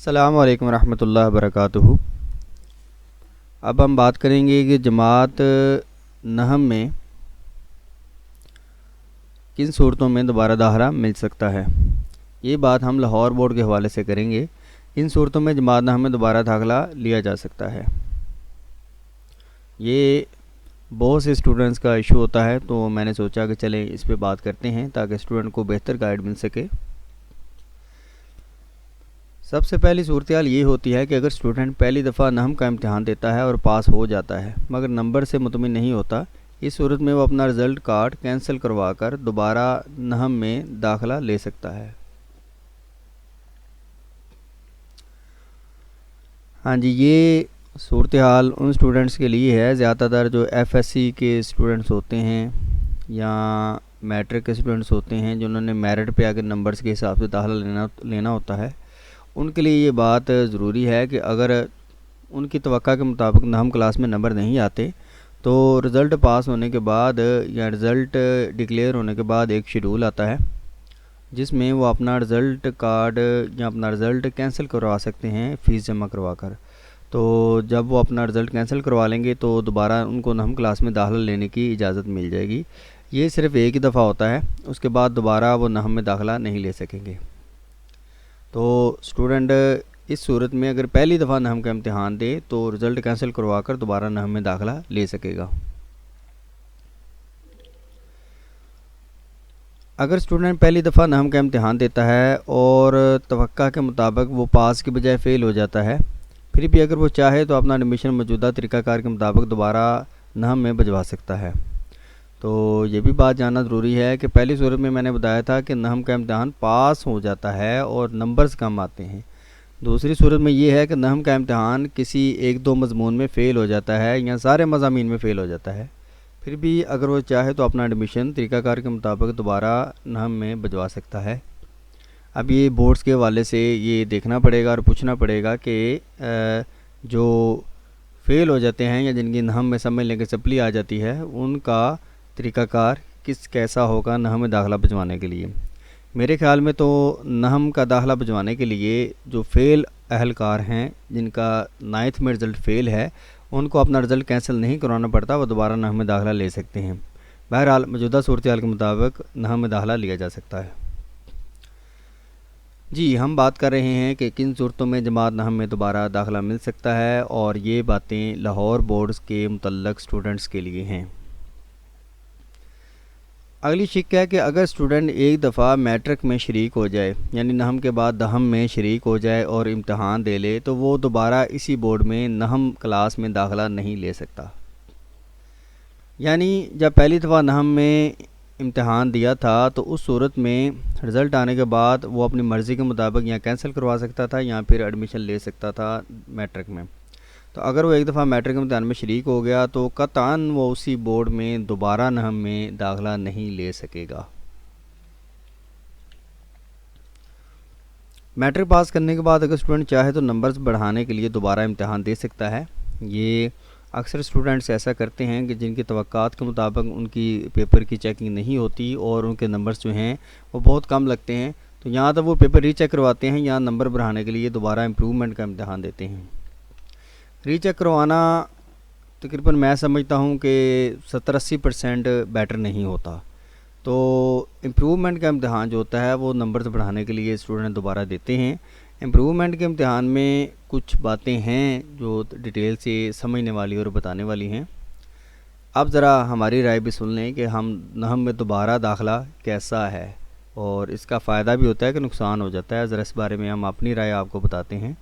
السلام علیکم ورحمۃ اللہ وبرکاتہ۔ اب ہم بات کریں گے کہ جماعت نہم میں کن صورتوں میں دوبارہ داخلہ مل سکتا ہے۔ یہ بات ہم لاہور بورڈ کے حوالے سے کریں گے۔ ان صورتوں میں جماعت نہم میں دوبارہ داخلہ لیا جا سکتا ہے۔ یہ بہت سے اسٹوڈنٹس کا ایشو ہوتا ہے، تو میں نے سوچا کہ چلیں اس پہ بات کرتے ہیں تاکہ اسٹوڈنٹ کو بہتر گائیڈ مل سکے۔ سب سے پہلی صورتحال یہ ہوتی ہے کہ اگر اسٹوڈنٹ پہلی دفعہ نہم کا امتحان دیتا ہے اور پاس ہو جاتا ہے مگر نمبر سے مطمئن نہیں ہوتا، اس صورت میں وہ اپنا رزلٹ کارڈ کینسل کروا کر دوبارہ نہم میں داخلہ لے سکتا ہے۔ ہاں جی، یہ صورتحال ان اسٹوڈنٹس کے لیے ہے، زیادہ تر جو ایف ایس سی کے اسٹوڈنٹس ہوتے ہیں یا میٹرک کے اسٹوڈنٹس ہوتے ہیں جنہوں نے میرٹ پہ اگر نمبرز کے حساب سے داخلہ لینا ہوتا ہے، ان کے لیے یہ بات ضروری ہے کہ اگر ان کی توقع کے مطابق نہم کلاس میں نمبر نہیں آتے تو رزلٹ پاس ہونے کے بعد یا رزلٹ ڈکلیئر ہونے کے بعد ایک شیڈول آتا ہے جس میں وہ اپنا رزلٹ کارڈ یا اپنا رزلٹ کینسل کروا سکتے ہیں فیس جمع کروا کر۔ تو جب وہ اپنا رزلٹ کینسل کروا لیں گے تو دوبارہ ان کو نہم کلاس میں داخلہ لینے کی اجازت مل جائے گی۔ یہ صرف ایک ہی دفعہ ہوتا ہے، اس کے بعد دوبارہ وہ نہم میں داخلہ نہیں لے سکیں گے۔ تو اسٹوڈنٹ اس صورت میں اگر پہلی دفعہ نہم کا امتحان دے تو رزلٹ کینسل کروا کر دوبارہ نہم میں داخلہ لے سکے گا۔ اگر اسٹوڈنٹ پہلی دفعہ نہم کا امتحان دیتا ہے اور توقع کے مطابق وہ پاس کے بجائے فیل ہو جاتا ہے، پھر بھی اگر وہ چاہے تو اپنا ایڈمیشن موجودہ طریقہ کار کے مطابق دوبارہ نہم میں بھجوا سکتا ہے۔ تو یہ بھی بات جاننا ضروری ہے کہ پہلی صورت میں نے بتایا تھا کہ نہم کا امتحان پاس ہو جاتا ہے اور نمبرز کم آتے ہیں۔ دوسری صورت میں یہ ہے کہ نہم کا امتحان کسی ایک دو مضمون میں فیل ہو جاتا ہے یا سارے مضامین میں فیل ہو جاتا ہے، پھر بھی اگر وہ چاہے تو اپنا ایڈمیشن طریقہ کار کے مطابق دوبارہ نہم میں بھجوا سکتا ہے۔ اب یہ بورڈز کے حوالے سے یہ دیکھنا پڑے گا اور پوچھنا پڑے گا کہ جو فیل ہو جاتے ہیں یا جن کی نہم میں سمجھ لیں کہ سپلی آ جاتی ہے، ان کا طریقہ کار کیسا ہوگا نہم میں داخلہ بھجوانے کے لیے۔ میرے خیال میں تو نہم کا داخلہ بھجوانے کے لیے جو فیل اہلکار ہیں جن کا 9th میں رزلٹ فیل ہے، ان کو اپنا رزلٹ کینسل نہیں کروانا پڑتا، وہ دوبارہ نہم میں داخلہ لے سکتے ہیں۔ بہرحال موجودہ صورتحال کے مطابق نہم میں داخلہ لیا جا سکتا ہے۔ جی، ہم بات کر رہے ہیں کہ کن صورتوں میں جماعت نہم میں دوبارہ داخلہ مل سکتا ہے، اور یہ باتیں لاہور بورڈز کے متعلق اسٹوڈنٹس کے لیے ہیں۔ اگلی شک ہے کہ اگر اسٹوڈنٹ ایک دفعہ میٹرک میں شریک ہو جائے، یعنی نہم کے بعد دہم میں شریک ہو جائے اور امتحان دے لے، تو وہ دوبارہ اسی بورڈ میں نہم کلاس میں داخلہ نہیں لے سکتا۔ یعنی جب پہلی دفعہ نہم میں امتحان دیا تھا تو اس صورت میں رزلٹ آنے کے بعد وہ اپنی مرضی کے مطابق یا کینسل کروا سکتا تھا یا پھر ایڈمیشن لے سکتا تھا میٹرک میں۔ تو اگر وہ ایک دفعہ میٹرک امتحان میں شریک ہو گیا تو قطعاً وہ اسی بورڈ میں دوبارہ نہم میں داخلہ نہیں لے سکے گا۔ میٹرک پاس کرنے کے بعد اگر اسٹوڈنٹ چاہے تو نمبرز بڑھانے کے لیے دوبارہ امتحان دے سکتا ہے۔ یہ اکثر اسٹوڈنٹس ایسا کرتے ہیں کہ جن کی توقعات کے مطابق ان کی پیپر کی چیکنگ نہیں ہوتی اور ان کے نمبرز جو ہیں وہ بہت کم لگتے ہیں، تو یہاں تک وہ پیپر ری چیک کرواتے ہیں یا نمبر بڑھانے کے لیے دوبارہ امپرومنٹ کا امتحان دیتے ہیں۔ ری چیک کروانا تقریباً میں سمجھتا ہوں کہ 70-80% بیٹر نہیں ہوتا، تو امپرومنٹ کا امتحان جو ہوتا ہے وہ نمبرز بڑھانے کے لیے اسٹوڈنٹ دوبارہ دیتے ہیں۔ امپرومنٹ کے امتحان میں کچھ باتیں ہیں جو ڈیٹیل سے سمجھنے والی اور بتانے والی ہیں۔ اب ذرا ہماری رائے بھی سن لیں کہ ہم نہم میں دوبارہ داخلہ کیسا ہے اور اس کا فائدہ بھی ہوتا ہے کہ نقصان ہو جاتا ہے۔ ذرا اس بارے میں ہم اپنی رائے آپ کو بتاتے ہیں۔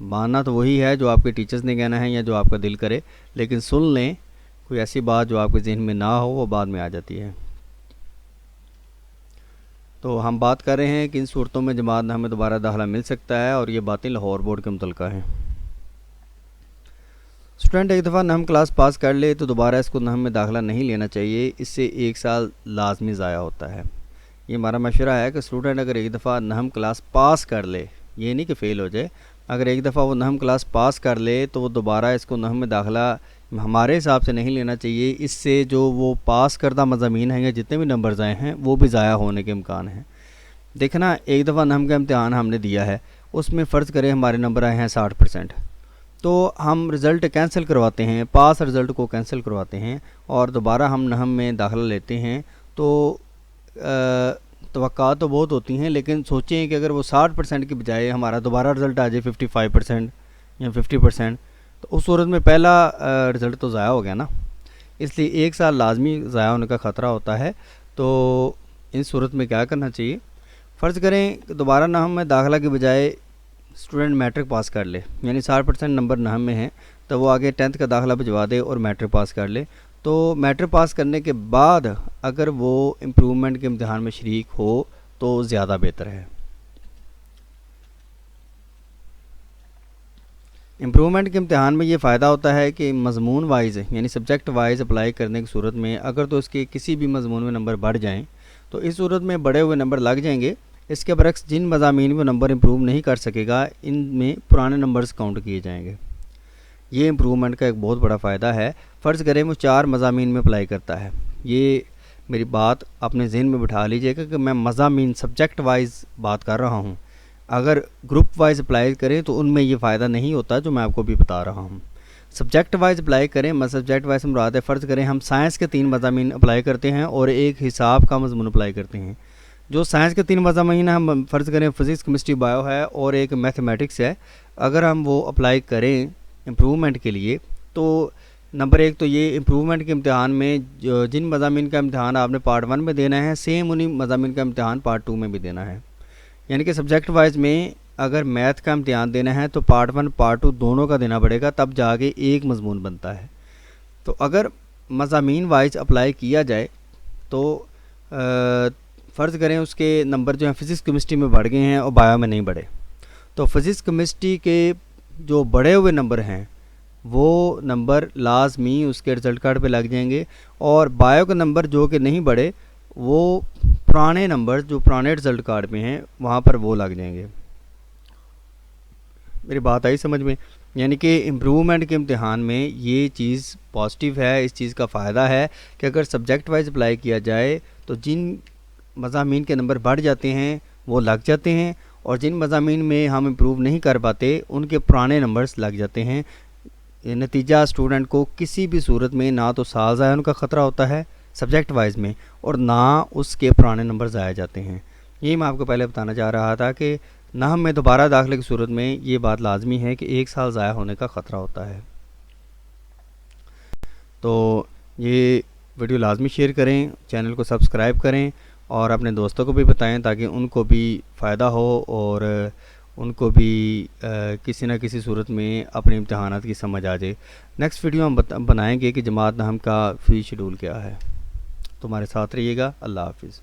ماننا تو وہی ہے جو آپ کے ٹیچرز نے کہنا ہے یا جو آپ کا دل کرے، لیکن سن لیں، کوئی ایسی بات جو آپ کے ذہن میں نہ ہو وہ بعد میں آ جاتی ہے۔ تو ہم بات کر رہے ہیں کہ ان صورتوں میں جماعت نہم میں دوبارہ داخلہ مل سکتا ہے، اور یہ باتیں لاہور بورڈ کے متعلقہ ہیں۔ اسٹوڈنٹ ایک دفعہ نہم کلاس پاس کر لے تو دوبارہ اس کو نہم میں داخلہ نہیں لینا چاہیے، اس سے 1 سال لازمی ضائع ہوتا ہے۔ یہ ہمارا مشورہ ہے کہ اسٹوڈنٹ اگر ایک دفعہ نہم کلاس پاس کر لے، یہ نہیں کہ فیل ہو جائے، اگر ایک دفعہ وہ نہم کلاس پاس کر لے تو وہ دوبارہ اس کو نہم میں داخلہ ہمارے حساب سے نہیں لینا چاہیے۔ اس سے جو وہ پاس کردہ مضامین ہیں یا جتنے بھی نمبرز آئے ہیں وہ بھی ضائع ہونے کے امکان ہیں۔ دیکھنا، ایک دفعہ نہم کا امتحان ہم نے دیا ہے، اس میں فرض کریں ہمارے نمبر آئے ہیں 60%، تو ہم رزلٹ کینسل کرواتے ہیں، پاس رزلٹ کو کینسل کرواتے ہیں اور دوبارہ ہم نہم میں داخلہ لیتے ہیں. تو توقعات تو بہت ہوتی ہیں، لیکن سوچیں کہ اگر وہ 60% کی بجائے ہمارا دوبارہ رزلٹ آ جائے 55% یا 50%، تو اس صورت میں پہلا رزلٹ تو ضائع ہو گیا نا. اس لیے 1 سال لازمی ضائع ہونے کا خطرہ ہوتا ہے. تو اس صورت میں کیا کرنا چاہیے؟ فرض کریں کہ دوبارہ نہم میں داخلہ کی بجائے اسٹوڈنٹ میٹرک پاس کر لے، یعنی 60% نمبر نہم میں ہیں، تو وہ آگے 10th کا داخلہ بھجوا دے اور میٹرک پاس کر لے. تو میٹرک پاس کرنے کے بعد اگر وہ امپرومنٹ کے امتحان میں شریک ہو تو زیادہ بہتر ہے. امپرومنٹ کے امتحان میں یہ فائدہ ہوتا ہے کہ مضمون وائز یعنی سبجیکٹ وائز اپلائی کرنے کی صورت میں اگر تو اس کے کسی بھی مضمون میں نمبر بڑھ جائیں تو اس صورت میں بڑے ہوئے نمبر لگ جائیں گے. اس کے برعکس جن مضامین میں نمبر امپروو نہیں کر سکے گا ان میں پرانے نمبرز کاؤنٹ کیے جائیں گے. یہ امپرومنٹ کا ایک بہت بڑا فائدہ ہے. فرض کریں وہ 4 مضامین میں اپلائی کرتا ہے. یہ میری بات اپنے ذہن میں بٹھا لیجئے گا کہ میں مضامین سبجیکٹ وائز بات کر رہا ہوں. اگر گروپ وائز اپلائی کریں تو ان میں یہ فائدہ نہیں ہوتا جو میں آپ کو بھی بتا رہا ہوں. سبجیکٹ وائز اپلائی کریں، سبجیکٹ وائز مراد ہے فرض کریں ہم سائنس کے 3 مضامین اپلائی کرتے ہیں اور ایک حساب کا مضمون اپلائی کرتے ہیں. جو سائنس کے 3 مضامین ہیں، ہم فرض کریں فزکس کیمسٹری بایو ہے اور ایک میتھمیٹکس ہے، اگر ہم وہ اپلائی کریں امپرومنٹ کے لیے تو نمبر 1 تو یہ امپرومنٹ کے امتحان میں جن مضامین کا امتحان آپ نے پارٹ 1 میں دینا ہے سیم انہی مضامین کا امتحان پارٹ 2 میں بھی دینا ہے. یعنی کہ سبجیکٹ وائز میں اگر میتھ کا امتحان دینا ہے تو پارٹ 1 پارٹ 2 دونوں کا دینا پڑے گا، تب جا کے ایک مضمون بنتا ہے. تو اگر مضامین وائز اپلائی کیا جائے تو فرض کریں اس کے نمبر جو ہیں فزکس کیمسٹری میں بڑھ گئے ہیں اور بایو میں نہیں بڑھے، تو فزکس کیمسٹری کے جو بڑے ہوئے نمبر ہیں وہ نمبر لازمی اس کے رزلٹ کارڈ پہ لگ جائیں گے، اور بایو کے نمبر جو کہ نہیں بڑھے وہ پرانے نمبر جو پرانے رزلٹ کارڈ پہ ہیں وہاں پر وہ لگ جائیں گے. میری بات آئی سمجھ میں؟ یعنی کہ امپرومنٹ کے امتحان میں یہ چیز پازیٹیو ہے، اس چیز کا فائدہ ہے کہ اگر سبجیکٹ وائز اپلائی کیا جائے تو جن مضامین کے نمبر بڑھ جاتے ہیں وہ لگ جاتے ہیں، اور جن مضامین میں ہم امپروو نہیں کر پاتے ان کے پرانے نمبرز لگ جاتے ہیں. نتیجہ اسٹوڈنٹ کو کسی بھی صورت میں نہ تو سال ضائع ہونے کا خطرہ ہوتا ہے سبجیکٹ وائز میں، اور نہ اس کے پرانے نمبر ضائع جاتے ہیں. یہی میں آپ کو پہلے بتانا چاہ رہا تھا کہ نہم میں دوبارہ داخلے کی صورت میں یہ بات لازمی ہے کہ 1 سال ضائع ہونے کا خطرہ ہوتا ہے. تو یہ ویڈیو لازمی شیئر کریں، چینل کو سبسکرائب کریں اور اپنے دوستوں کو بھی بتائیں تاکہ ان کو بھی فائدہ ہو اور ان کو بھی کسی نہ کسی صورت میں اپنے امتحانات کی سمجھ آ جائے. نیکسٹ ویڈیو ہم بنائیں گے کہ جماعت نہم کا فی شیڈول کیا ہے. تمہارے ساتھ رہیے گا. اللہ حافظ.